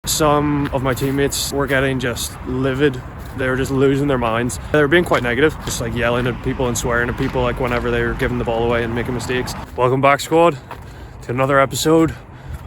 some of my teammates were getting just livid. They were just losing their minds. They were being quite negative, just like yelling at people and swearing at people like whenever they were giving the ball away and making mistakes. Welcome back, squad, to another episode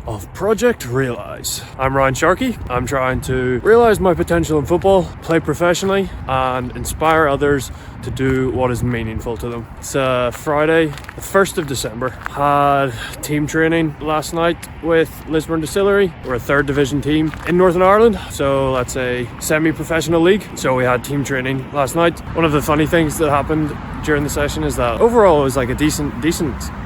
of Project Realise. I'm Ryan Sharkey. I'm trying to realise my potential in football, play professionally and inspire others to do what is meaningful to them. It's Friday, the 1st of December. Had team training last night with Lisburn Distillery. We're a 3rd division team in Northern Ireland, so that's a semi-professional league. So we had team training last night. One of the funny things that happened during the session is that overall it was like a decent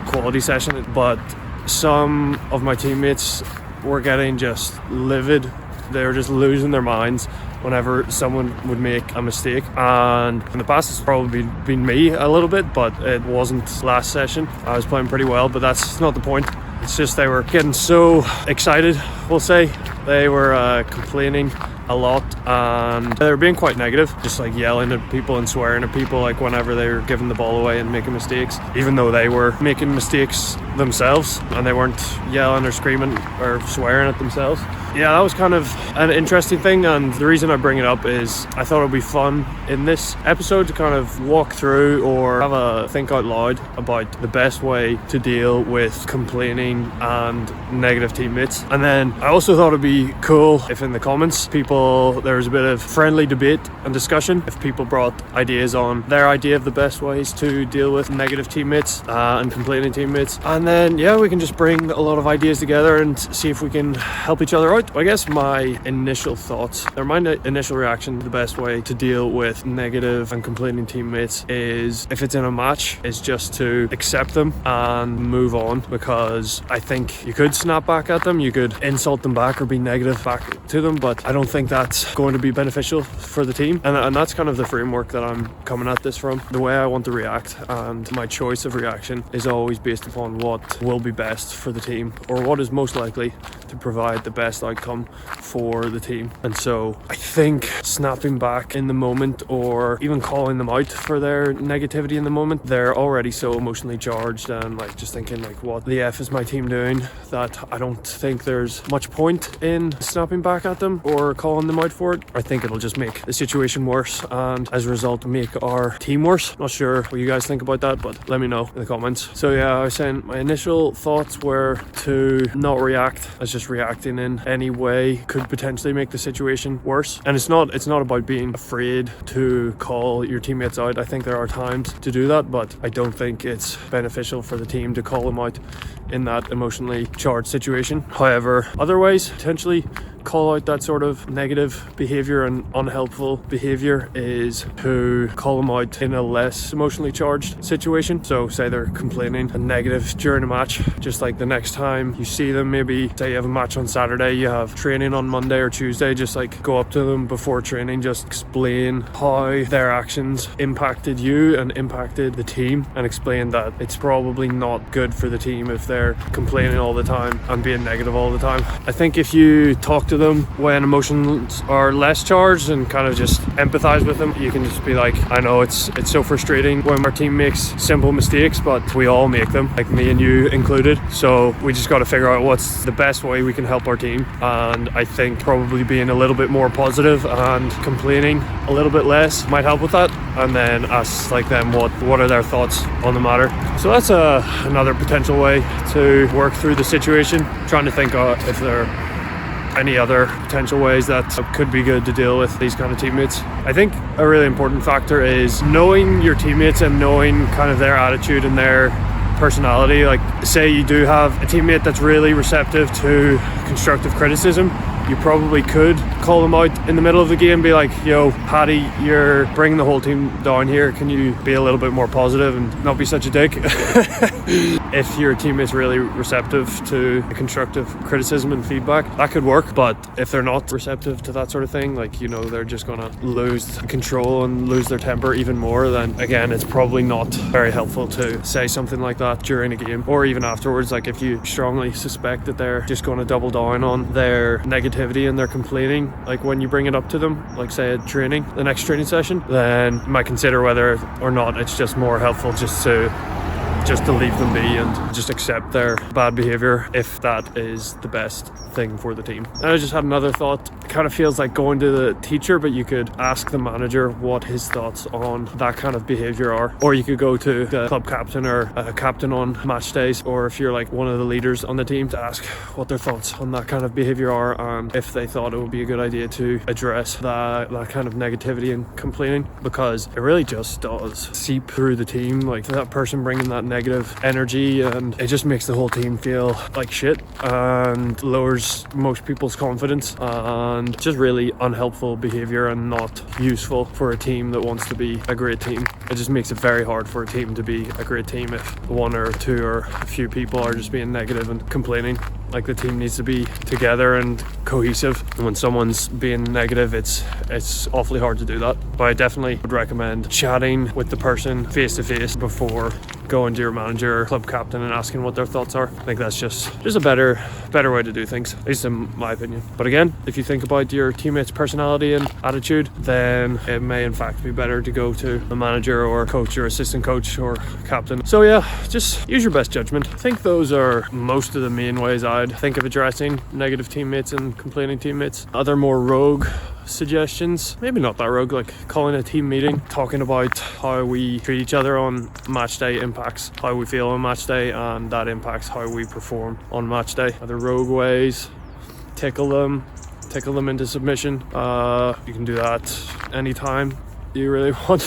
quality session, but some of my teammates were getting just livid. They were just losing their minds whenever someone would make a mistake, and in the past it's probably been me a little bit, but it wasn't last session. I was playing pretty well, but that's not the point. It's just they were getting so excited, we'll say. They were complaining a lot and they were being quite negative, just like yelling at people and swearing at people like whenever they were giving the ball away and making mistakes, even though they were making mistakes themselves and they weren't yelling or screaming or swearing at themselves. Yeah, that was kind of an interesting thing, and the reason I bring it up is I thought it would be fun in this episode to kind of walk through or have a think out loud about the best way to deal with complaining and negative teammates. And then I also thought it'd be cool if in the comments there was a bit of friendly debate and discussion, if people brought ideas on their idea of the best ways to deal with negative teammates and complaining teammates. And then yeah, we can just bring a lot of ideas together and see if we can help each other out. I guess my initial thoughts, or my initial reaction, the best way to deal with negative and complaining teammates is, if it's in a match, is just to accept them and move on, because I think you could snap back at them, you could insult them back or be negative back to them, but I don't think that's going to be beneficial for the team. And that's kind of the framework that I'm coming at this from. The way I want to react and my choice of reaction is always based upon what will be best for the team, or what is most likely to provide the best outcome for the team. And so I think snapping back in the moment or even calling them out for their negativity in the moment, they're already so emotionally charged and like just thinking like, what the F is my team doing, that I don't think there's much point in snapping back at them or calling them out for it. I think it'll just make the situation worse and as a result make our team worse. Not sure what you guys think about that, but let me know in the comments. So yeah, I was saying my initial thoughts were to not react, as just reacting in any way could potentially make the situation worse. And it's not about being afraid to call your teammates out. I think there are times to do that, but I don't think it's beneficial for the team to call them out in that emotionally charged situation. However, other ways potentially call out that sort of negative behavior and unhelpful behavior is to call them out in a less emotionally charged situation. So say they're complaining and negative during a match, just like the next time you see them, maybe say you have a match on Saturday, you have training on Monday or Tuesday, just like go up to them before training, just explain how their actions impacted you and impacted the team, and explain that it's probably not good for the team if they're complaining all the time and being negative all the time. I think if you talk to them when emotions are less charged and kind of just empathize with them, you can just be like, I know it's so frustrating when our team makes simple mistakes, but we all make them, like me and you included, so we just got to figure out what's the best way we can help our team. And I think probably being a little bit more positive and complaining a little bit less might help with that, and then ask like them what are their thoughts on the matter. So that's another potential way to work through the situation. Trying to think if there are any other potential ways that could be good to deal with these kind of teammates. I think a really important factor is knowing your teammates and knowing kind of their attitude and their personality. Like say you do have a teammate that's really receptive to constructive criticism, you probably could call them out in the middle of the game, be like, yo Paddy, you're bringing the whole team down here, can you be a little bit more positive and not be such a dick? If your team is really receptive to constructive criticism and feedback, that could work. But if they're not receptive to that sort of thing, like, you know, they're just gonna lose control and lose their temper even more, then again, it's probably not very helpful to say something like that during a game or even afterwards. Like if you strongly suspect that they're just going to double down on their negativity and their complaining, like when you bring it up to them, like say at training, the next training session, then you might consider whether or not it's just more helpful just to just to leave them be and just accept their bad behavior if that is the best thing for the team. And I just had another thought. It kind of feels like going to the teacher, but you could ask the manager what his thoughts on that kind of behavior are, or you could go to the club captain or a captain on match days, or if you're like one of the leaders on the team, to ask what their thoughts on that kind of behavior are and if they thought it would be a good idea to address that kind of negativity and complaining, because it really just does seep through the team, like that person bringing that negative energy, and it just makes the whole team feel like shit and lowers most people's confidence, and just really unhelpful behavior and not useful for a team that wants to be a great team. It just makes it very hard for a team to be a great team if one or two or a few people are just being negative and complaining. Like, the team needs to be together and cohesive, and when someone's being negative, it's awfully hard to do that. But I definitely would recommend chatting with the person face to face before going to your manager or club captain and asking what their thoughts are. I think that's just a better way to do things, at least in my opinion. But again, if you think about your teammates' personality and attitude, then it may in fact be better to go to a manager or coach or assistant coach or captain. So yeah, just use your best judgment. I think those are most of the main ways I'd think of addressing negative teammates and complaining teammates. Other more rogue suggestions, maybe not that rogue, like calling a team meeting, talking about how we treat each other on match day impacts how we feel on match day, and that impacts how we perform on match day. Other rogue ways, tickle them into submission. You can do that anytime you really want.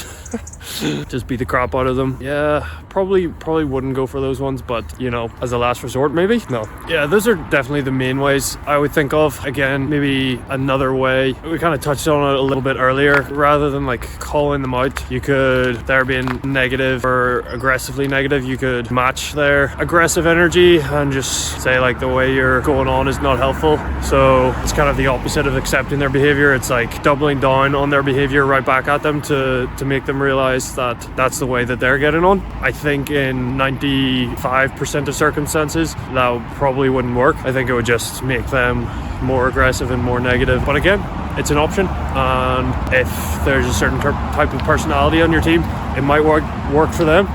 Just beat the crap out of them. Yeah, probably wouldn't go for those ones, but you know, as a last resort, maybe. No, yeah, those are definitely the main ways I would think of. Again, maybe another way, we kind of touched on it a little bit earlier, rather than like calling them out, you could, they're being negative or aggressively negative, you could match their aggressive energy and just say like, the way you're going on is not helpful. So it's kind of the opposite of accepting their behavior. It's like doubling down on their behavior right back at them to make them realize that that's the way that they're getting on. I think in 95% of circumstances that probably wouldn't work. I think it would just make them more aggressive and more negative. But again, it's an option, and if there's a certain type of personality on your team, it might work for them.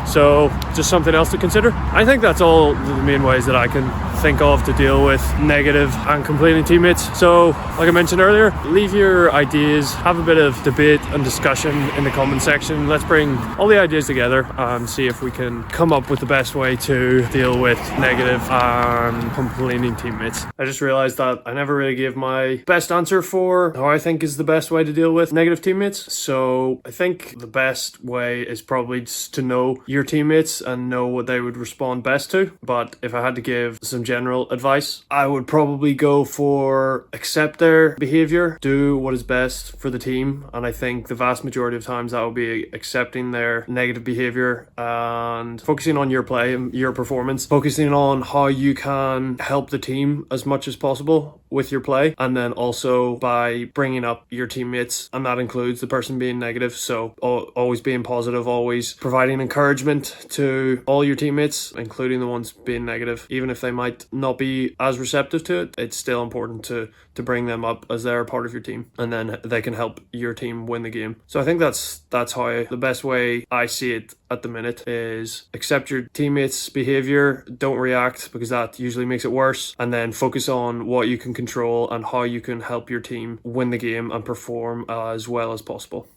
So just something else to consider. I think that's all the main ways that I can think of to deal with negative and complaining teammates. So like I mentioned earlier, leave your ideas, have a bit of debate and discussion in the comment section. Let's bring all the ideas together and see if we can come up with the best way to deal with negative and complaining teammates. I just realized that I never really gave my best answer for how I think is the best way to deal with negative teammates. So I think the best way is probably just to know your teammates and know what they would respond best to. But if I had to give some general advice, I would probably go for accept their behavior, do what is best for the team. And I think the vast majority of times that will be accepting their negative behavior and focusing on your play and your performance, focusing on how you can help the team as much as possible with your play, and then also by bringing up your teammates, and that includes the person being negative. So always being positive, always providing encouragement to all your teammates, including the ones being negative. Even if they might not be as receptive to it, it's still important to bring them up as they're a part of your team, and then they can help your team win the game. So I think that's how the best way I see it at the minute is accept your teammates' behavior, don't react because that usually makes it worse, and then focus on what you can control and how you can help your team win the game and perform as well as possible.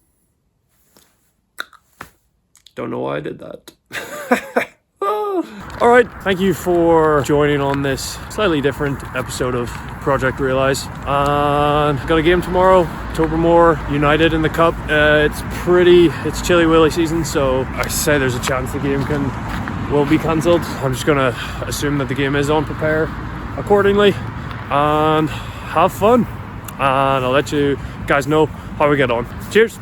Don't know why I did that. All right, thank you for joining on this slightly different episode of Project Realise. And got a game tomorrow, Tobermoor United in the Cup. It's chilly willy season, so I say there's a chance the game will be cancelled. I'm just gonna assume that the game is on, prepare accordingly, and have fun. And I'll let you guys know how we get on. Cheers.